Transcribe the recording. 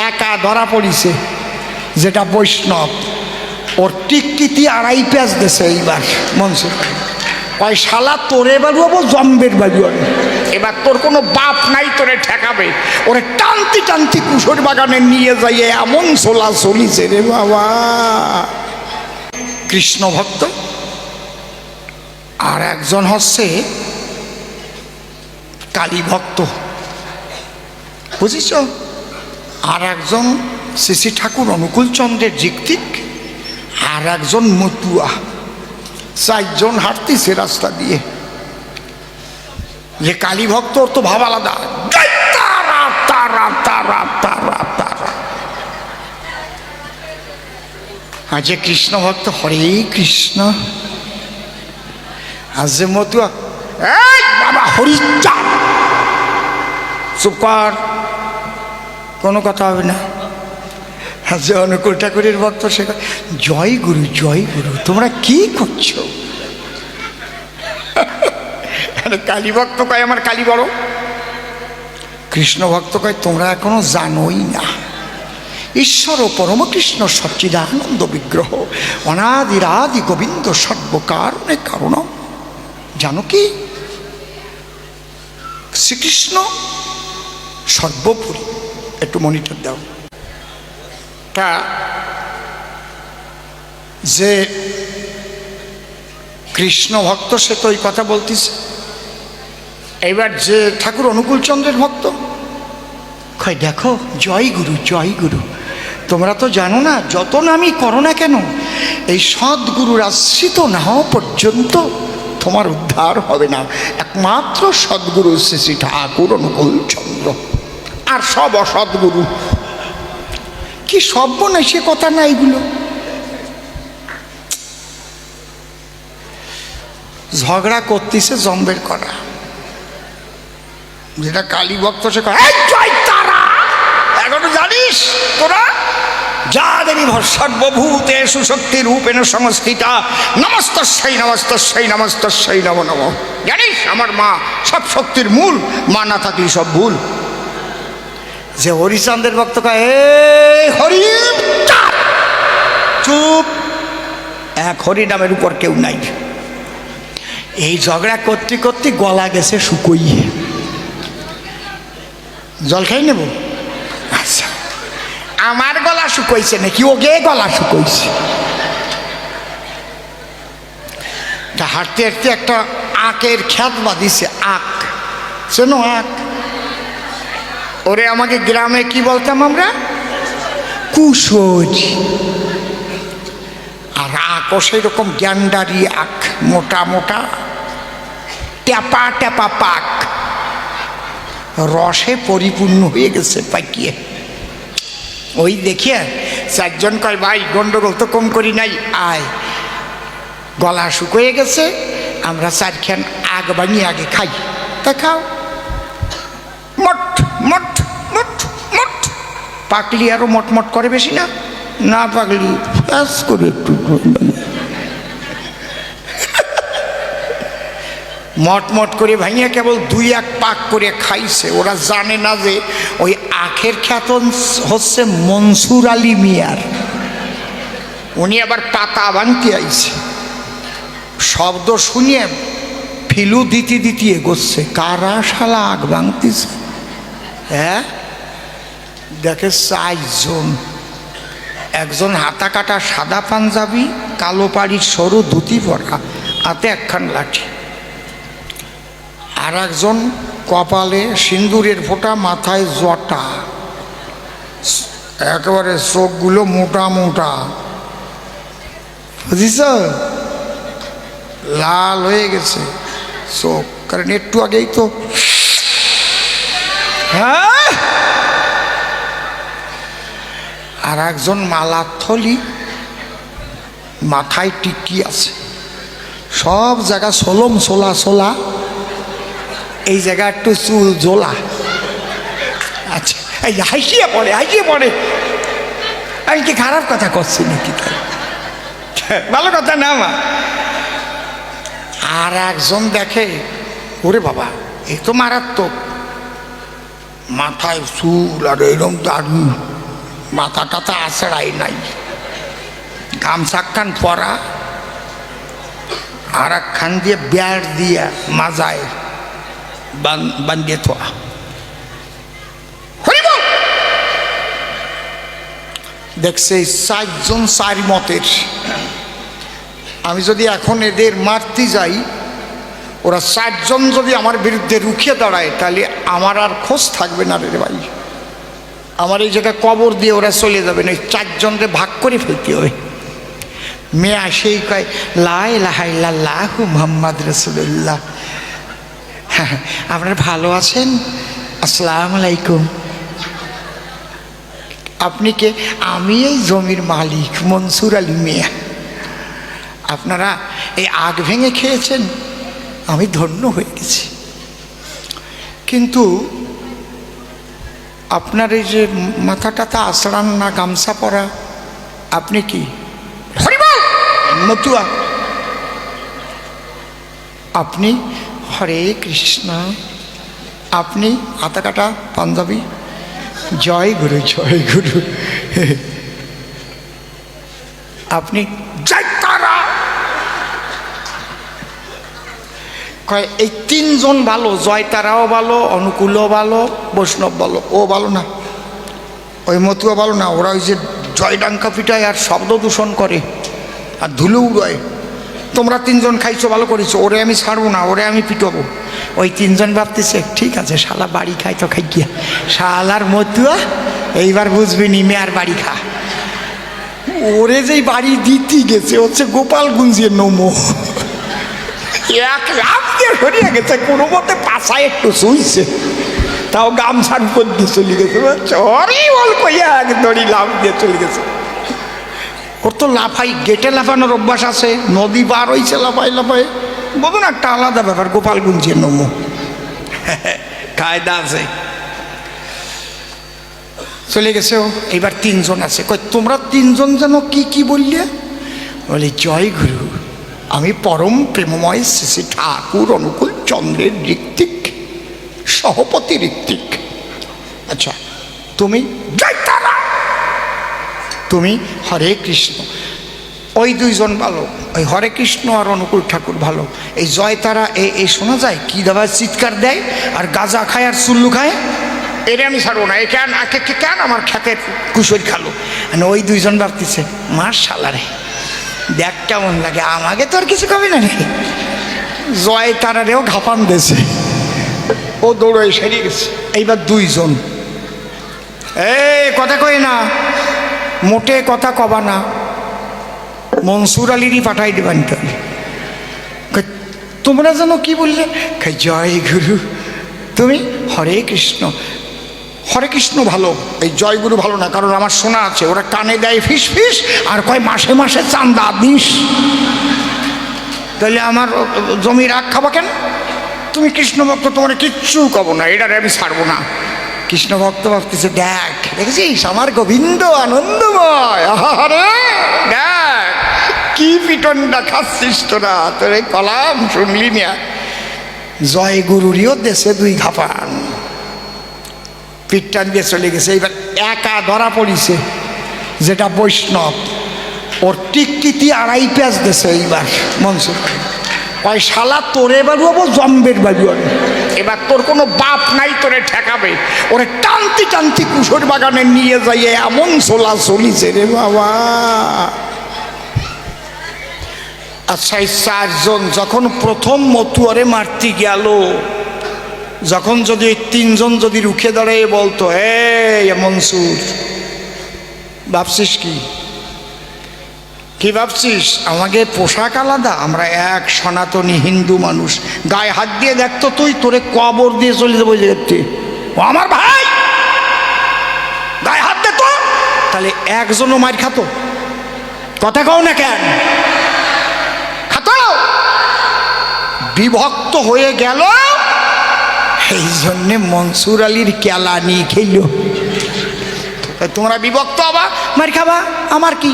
একা ধরা পড়িছে, যেটা বৈষ্ণব, ওর টিকটিকি 2.5 পেঁচ দিছে এইবার মনসুর। ওই শালা তোরে বাড়ুয়াবো জম্বের বাড়ুয়াবো, এবার তোর কোনো বাপ নাই তোরে ঠেকাবে। ওরে টানতি টানতি কুশোর বাগানে নিয়ে যাইয়ে এমন চলা চলিছে রে বাবা। কৃষ্ণ ভক্ত আর একজন হচ্ছে কালী ভক্ত, বুঝিস? আর একজন শ্রী শ্রী ঠাকুর অনুকূলচন্দ্রের জিক্তিক, আর একজন মতুয়া। 4 জন হাঁটতেছে রাস্তা দিয়ে। যে কালী ভক্ত ওর তো ভাব আলাদা, তারা তারা তারা তারা তারা। আর যে কৃষ্ণ ভক্ত হরে কৃষ্ণ। আর যে মতুয়া, এই বাবা হরিচাঁদ, চুপ কর, কোনো কথা হবে না। আর যে অনুকূল ঠাকুরের ভক্ত সে জয় গুরু জয় গুরু, তোমরা কি করছো? কালী ভক্ত কয় আমার কালী বড়, কৃষ্ণ ভক্ত কয় তোমরা এখনো জানোই না ঈশ্বর ও পরম কৃষ্ণ সচ্চিদানন্দ বিগ্রহ অনাদিরাদি গোবিন্দ সর্বকারণে কারণ। জানো কি? শ্রীকৃষ্ণ সর্বোপরি। একটু মনিটর দাও। তা যে কৃষ্ণ ভক্ত সে তো ওই কথা বলতেছে। এবার যে ঠাকুর অনুকূলচন্দ্রের ভক্ত কয় দেখো জয় গুরু জয় গুরু, তোমরা তো জানো না যত নামই করো না কেন এই সদ্গুরুর আশ্রিত না হওয়া পর্যন্ত তোমার উদ্ধার হবে না। একমাত্র সদ্গুরু শ্রী শ্রী ঠাকুর অনুকূলচন্দ্র, আর সব অসদ্গুরু। কি সভ্য না সে কথা না এগুলো। ঝগড়া করতেছে জম্বের করা, যেটা কালী ভক্ত সে তারা। এখনো জানিস তোরা যা দেবী সর্বভূতেষু শক্তি রূপেণ সংস্থিতা নমস্তস্যৈ নমস্তস্যৈ নমস্তস্যৈ নমো নমঃ। জানিস আমার মা সব শক্তির মূল, মা না থাকলে সব ভুল। যে হরিচাঁদের ভক্ত কয় এই হরি চুপ, এক হরি নামের উপর কেউ নাই। এই ঝগড়া করতে করতে গলা গেছে শুকোইয়ে। জল খাই নেব? আচ্ছা, আমার গলা শুকোইছে নাকি ওকে গলা শুকোইছে? তা হাঁটতে হাঁটতে একটা আখের খ্যাত বাঁধিছে। আখ শোনো, আখ। ওরে আমাকে গ্রামে কি বলতাম আমরা? কুশোজ। আর আখও সেই রকম গ্যান্ডারি আখ, মোটা মোটা ট্যাপা ট্যাপা পাক, রসে পরিপূর্ণ হয়ে গেছে পাকিয়ে। ওই দেখিয়ে 4 জন কয় ভাই গন্ডগোল তো কম করি নাই, আয় গলা শুকিয়ে গেছে, আমরা 4 খান আগ বানিয়ে আগে খাই। তা খাও। মট মট মট মট। পাকলি আরো মটমট করে বেশি না, না পাকলি ফ্যাস করে একটু মটমট করে ভাঙিয়া কেবল 2-1 পাক করে খাইছে। ওরা জানে না যে ওই আখের খ্যাত হচ্ছে মনসুর আলী মিয়ার। উনি আবার পাতা ভাঙতে আইছে। শব্দ শুনিয়ে ফিলু দিতে দিতে এগোচ্ছে। কারা শালা আগ ভাঙতেছে? হ্যাঁ, দেখে 4 জন। একজন হাতা কাটা সাদা পাঞ্জাবি, কালো পাড়ির সরু ধুতি পরা, হাতে একখান লাঠি। আর একজন কপালে সিন্দুরের ফোঁটা, মাথায় জটা, একেবারে চোখগুলো মোটা মোটা, বুঝিস? লাল হয়ে গেছে চোখ, কারণ একটু আগেই তো। হ্যাঁ, আর একজন মালার থলি, মাথায় টিকি আছে, সব জায়গা সোলম সোলা সোলা, এই জায়গা একটু চুল জোলা। আচ্ছা, এই হাসিয়ে পড়ে হাসিয়ে পড়ে। আমি কি খারাপ কথা করছি নাকি? ভালো কথা না মা। আর একজন দেখে, ওরে বাবা এই তো মারাত্মক, মাথায় চুল আর এরকম দাড়ি, মাথা টাথা আছড়াই নাই, গামছা খান পরা, আর একখান দিয়ে ব্যাট দিয়ে মাজায় বান্ধিয়ে থোয়া। দেখছে 4 জন 4 মতের। আমি যদি এখন এদের মারতে যাই, ওরা 4 জন যদি আমার বিরুদ্ধে রুখিয়ে দাঁড়ায়, তাহলে আমার আর খোঁজ থাকবে না রে ভাই। আমার এই জায়গায় কবর দিয়ে ওরা চলে যাবে না, 4 জনকে ভাগ করে ফেলতে হবে। মেয়ে আসেই কয় লা ইলাহা ইল্লাল্লাহু মুহাম্মাদ রাসূলুল্লাহ। আপনারা ভালো আছেন? আসসালামু আলাইকুম। আপনি কে? আমি এই জমির মালিক মনসুর আলী মিয়া। আপনারা এই আগ ভেঙে খেয়েছেন, আমি ধন্য হয়ে গেছি। কিন্তু আপনার এই যে মাথাটাতে আছড়ান না, গামছা পরা, আপনি কি? মতুয়া। আপনি? হরে কৃষ্ণ। আপনি? হাতা কাটা পাঞ্জাবি। জয় গুরু জয় গুরু। আপনি? জয় তারা। কয় এই 3 জন ভালো, জয় তারাও ভালো, অনুকূলও ভালো, বৈষ্ণব ভালো, ও ভালো না, ওই মতুয়া ভালো না। ওরা ওই যে জয় ডাঙ্কা পিটায় আর শব্দ দূষণ করে আর ধুলো উড়ায়। তোমরা 3 জন খাইছো, ভালো করেছো, ওরে আমি ছাড়বো না, ওরে আমি পিটাবো। ওই 3 জন ভাবতেছে ঠিক আছে, শালা বাড়ি খাই তো খাই গিয়া, শালার মতুয়া এইবার বুঝবি নি মেয়ার বাড়ি খা। ওরে যেই বাড়ি দিতে গেছে হচ্ছে গোপালগঞ্জের নমো, এক লাভ দিয়ে সরিয়ে গেছে, কোনো মতে পাশায় একটু শুইছে, তাও গামছার উপর দিয়ে চলে গেছে। চরি বল কইয়া এক দড়ি লাভ দিয়ে চলে গেছে। ওর তো লাফাই, গেটে লাফানোর অভ্যাস আছে, নদী পার হয়েছে লাফাই লাফাই, বলুন একটা আলাদা ব্যাপার, গোপালগঞ্জের নমো কায়দা আছে। চলে গেছে ও। এইবার 3 জন আছে। কই তোমরা 3 জন যেন কি কি বললে? বলে জয় গুরু, আমি পরম প্রেমময় শ্রী শ্রী ঠাকুর অনুকূল চন্দ্রের ঋত্বিক, সহপতি ঋত্বিক। আচ্ছা তুমি? জয় তারা। তুমি? হরে কৃষ্ণ। ওই 2 জন ভালো, ওই হরে কৃষ্ণ আর অনুকূল ঠাকুর ভালো। এই জয় তারা এই শোনা যায় কি দাবার চিৎকার দেয় আর গাঁজা খায় আর চুল্লু খায়, এর আমি ছাড়বো না। এ কেন কেন আমার খেতের কুশোর খালো। ওই 2 জন ভাবতেছে মাশাআল্লাহ রে, দেখ কেমন লাগে, আমাকে তো আর কিছু কবে না রে। জয় তারারেও ঘাপান দিয়েছে, ও দৌড়ে সেরে গেছে। এইবার 2 জন কথা কই না, মোটে কথা কবা না, মনসুর আলীরই পাঠাই দেবেন। তোমরা যেন কি বললে? জয় গুরু। তুমি? হরে কৃষ্ণ। হরে কৃষ্ণ ভালো, এই জয় গুরু ভালো না, কারণ আমার শোনা আছে ওরা কানে দেয় ফিস ফিস আর কয় মাসে মাসে চান্দা দিস। তাহলে আমার জমি রাগ খাবা কেন? তুমি কৃষ্ণ ভক্ত, তোমার কিচ্ছু কব না, এটারে আমি ছাড়বো না। কৃষ্ণ ভক্ত ভাবতেছে দেখেছিস আমার গোবিন্দ আনন্দময়, আরে দেখ কি পিটনটা খাচ্ছিস তোরা, তোর এই কলাম শুনলি না। জয় গুরুরিও দেশে 2 ঘাপান, পিঠটান দিয়ে চলে গেছে। এইবার একা ধরা পড়িছে, যেটা বৈষ্ণব, ওর টিকটিকি 2.5 পেঁয়াজ দেশে। এইবার মনসুর ওই শালা তোরে বাড়ুয়াবো, জম্বের বাড়ুয়াবো, এবার তোর কোনো বাপ নাই তোরে ঠেকাবে। ওরে টানতি টানতি কুশোর বাগানে নিয়ে যাইয়ে এমন চলা চলিছে রে বাবা। আচ্ছা এই 4 জন যখন প্রথম মতুয়ারে মারতে গেল, যখন যদি 3 জন যদি রুখে দাঁড়িয়ে বলতো এই মনসুর, ভাবছিস কি ভাবছিস? আমাকে পোশাক আলাদা, আমরা এক সনাতনী হিন্দু মানুষ, গায়ে হাত দিয়ে দেখতো তুই, তোরে কবর দিয়ে চলে যাবো দেখতে। ও আমার ভাই, গায়ে হাত দে তো, তাহলে একজনও মার খাতো? কথা কও না কেন? খাতো? বিভক্ত হয়ে গেল, এই জন্যে মনসুর আলীর কেলানি খেল। তোমরা বিভক্ত হবা, মার খাবা, আমার কি?